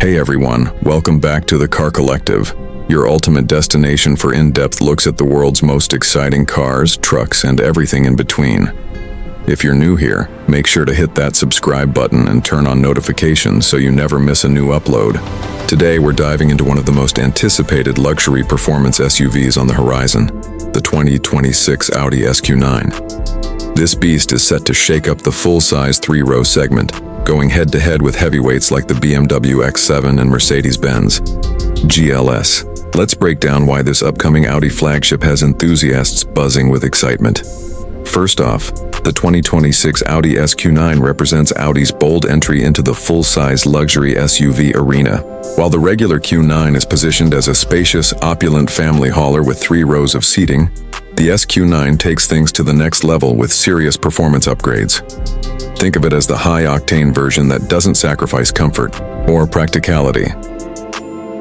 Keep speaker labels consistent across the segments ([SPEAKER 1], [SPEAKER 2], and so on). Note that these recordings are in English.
[SPEAKER 1] Hey everyone, welcome back to the Car Collective, your ultimate destination for in-depth looks at the world's most exciting cars, trucks, and everything in between. If you're new here, make sure to hit that subscribe button and turn on notifications so you never miss a new upload. Today we're diving into one of the most anticipated luxury performance SUVs on the horizon, the 2026 Audi SQ9. This beast is set to shake up the full-size three-row segment, going head-to-head with heavyweights like the BMW X7 and Mercedes-Benz GLS. Let's break down why this upcoming Audi flagship has enthusiasts buzzing with excitement. First off, the 2026 Audi SQ9 represents Audi's bold entry into the full-size luxury SUV arena. While the regular Q9 is positioned as a spacious, opulent family hauler with 3 rows of seating, the SQ9 takes things to the next level with serious performance upgrades. Think of it as the high-octane version that doesn't sacrifice comfort or practicality.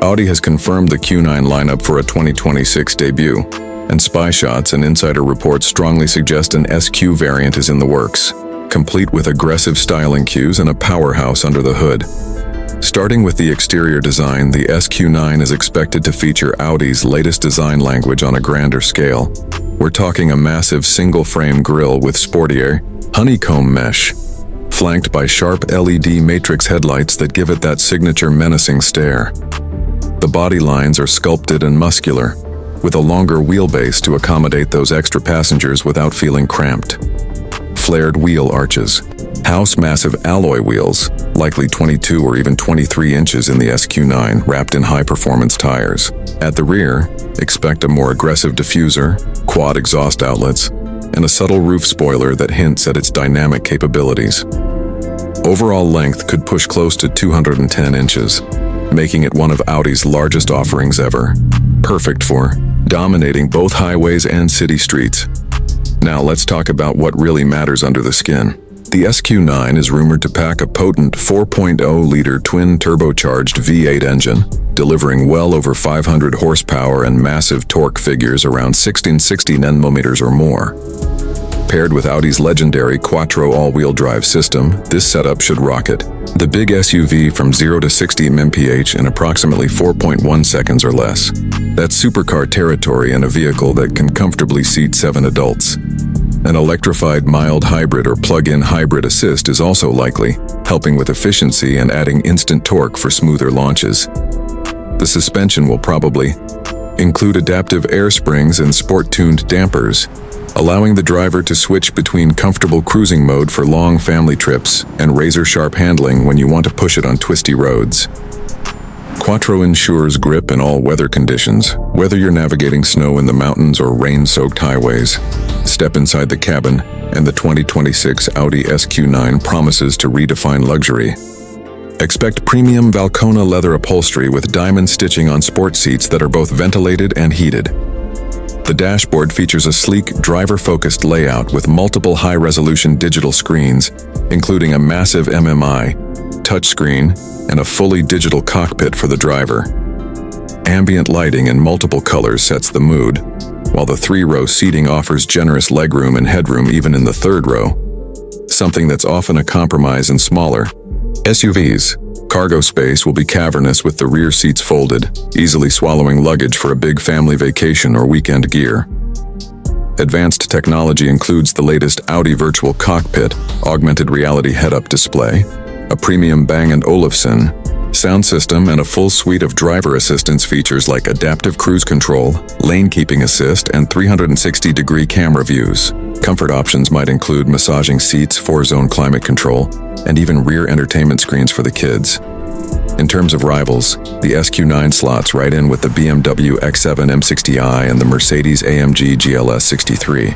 [SPEAKER 1] Audi has confirmed the Q9 lineup for a 2026 debut, and spy shots and insider reports strongly suggest an SQ variant is in the works, complete with aggressive styling cues and a powerhouse under the hood. Starting with the exterior design, the SQ9 is expected to feature Audi's latest design language on a grander scale. We're talking a massive single-frame grille with sportier, honeycomb mesh, flanked by sharp LED matrix headlights that give it that signature menacing stare. The body lines are sculpted and muscular, with a longer wheelbase to accommodate those extra passengers without feeling cramped. Flared wheel arches, house massive alloy wheels, likely 22 or even 23 inches in the SQ9, wrapped in high-performance tires. At the rear, expect a more aggressive diffuser, quad exhaust outlets, and a subtle roof spoiler that hints at its dynamic capabilities. Overall length could push close to 210 inches, making it one of Audi's largest offerings ever, perfect for dominating both highways and city streets. Now let's talk about what really matters under the skin. The SQ9 is rumored to pack a potent 4.0-liter twin-turbocharged V8 engine, delivering well over 500 horsepower and massive torque figures around 1660 Nm or more. Paired with Audi's legendary Quattro all-wheel drive system, this setup should rock it. The big SUV from 0 to 60 mph in approximately 4.1 seconds or less. That's supercar territory in a vehicle that can comfortably seat 7 adults. An electrified mild hybrid or plug-in hybrid assist is also likely, helping with efficiency and adding instant torque for smoother launches. The suspension will probably include adaptive air springs and sport-tuned dampers, allowing the driver to switch between comfortable cruising mode for long family trips and razor-sharp handling when you want to push it on twisty roads. Quattro ensures grip in all weather conditions, whether you're navigating snow in the mountains or rain-soaked highways. Step inside the cabin, and the 2026 Audi SQ9 promises to redefine luxury. Expect premium Valcona leather upholstery with diamond stitching on sport seats that are both ventilated and heated. The dashboard features a sleek, driver-focused layout with multiple high-resolution digital screens, including a massive MMI, touchscreen, and a fully digital cockpit for the driver. Ambient lighting in multiple colors sets the mood, while the 3-row seating offers generous legroom and headroom even in the 3rd row, something that's often a compromise in smaller SUVs. Cargo space will be cavernous with the rear seats folded, easily swallowing luggage for a big family vacation or weekend gear. Advanced technology includes the latest Audi Virtual Cockpit, augmented reality head-up display, a premium Bang & Olufsen sound system, and a full suite of driver assistance features like adaptive cruise control, lane keeping assist, and 360-degree camera views. Comfort options might include massaging seats, 4-zone climate control, and even rear entertainment screens for the kids. In terms of rivals, the SQ9 slots right in with the BMW X7 M60i and the Mercedes-AMG GLS 63.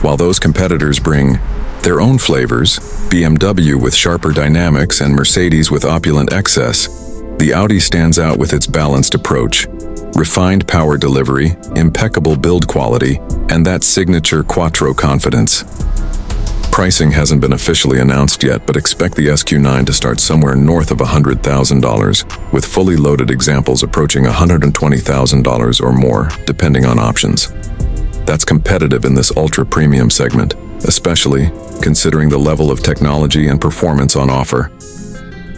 [SPEAKER 1] While those competitors bring their own flavors, BMW with sharper dynamics and Mercedes with opulent excess, the Audi stands out with its balanced approach. Refined power delivery, impeccable build quality, and that signature Quattro confidence. Pricing hasn't been officially announced yet, but expect the SQ9 to start somewhere north of $100,000, with fully loaded examples approaching $120,000 or more, depending on options. That's competitive in this ultra-premium segment, especially considering the level of technology and performance on offer.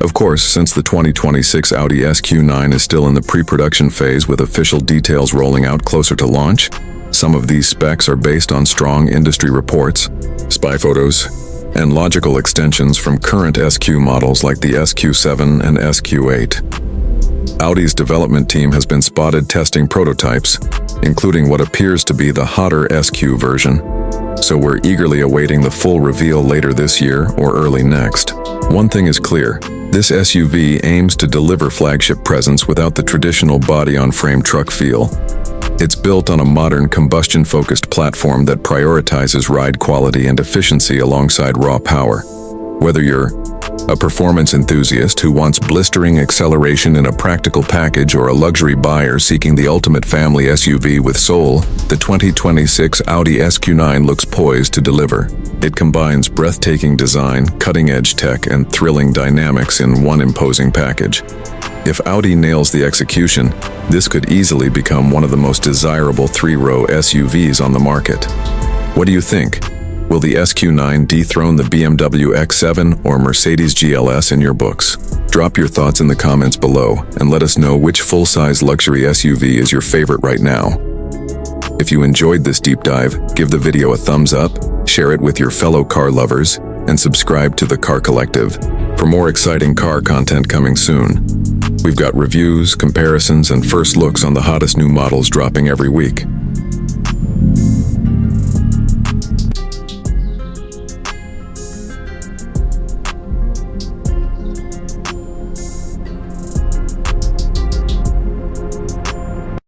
[SPEAKER 1] Of course, since the 2026 Audi SQ9 is still in the pre-production phase with official details rolling out closer to launch, some of these specs are based on strong industry reports, spy photos, and logical extensions from current SQ models like the SQ7 and SQ8. Audi's development team has been spotted testing prototypes, including what appears to be the hotter SQ version, so we're eagerly awaiting the full reveal later this year or early next. One thing is clear, this SUV aims to deliver flagship presence without the traditional body-on-frame truck feel. It's built on a modern combustion-focused platform that prioritizes ride quality and efficiency alongside raw power. Whether you're a performance enthusiast who wants blistering acceleration in a practical package or a luxury buyer seeking the ultimate family SUV with soul, the 2026 Audi SQ9 looks poised to deliver. It combines breathtaking design, cutting-edge tech, and thrilling dynamics in one imposing package. If Audi nails the execution, this could easily become one of the most desirable three-row SUVs on the market. What do you think? Will the SQ9 dethrone the BMW X7 or Mercedes GLS in your books? Drop your thoughts in the comments below and let us know which full-size luxury SUV is your favorite right now. If you enjoyed this deep dive, give the video a thumbs up, share it with your fellow car lovers, and subscribe to The Car Collective for more exciting car content coming soon. We've got reviews, comparisons, and first looks on the hottest new models dropping every week.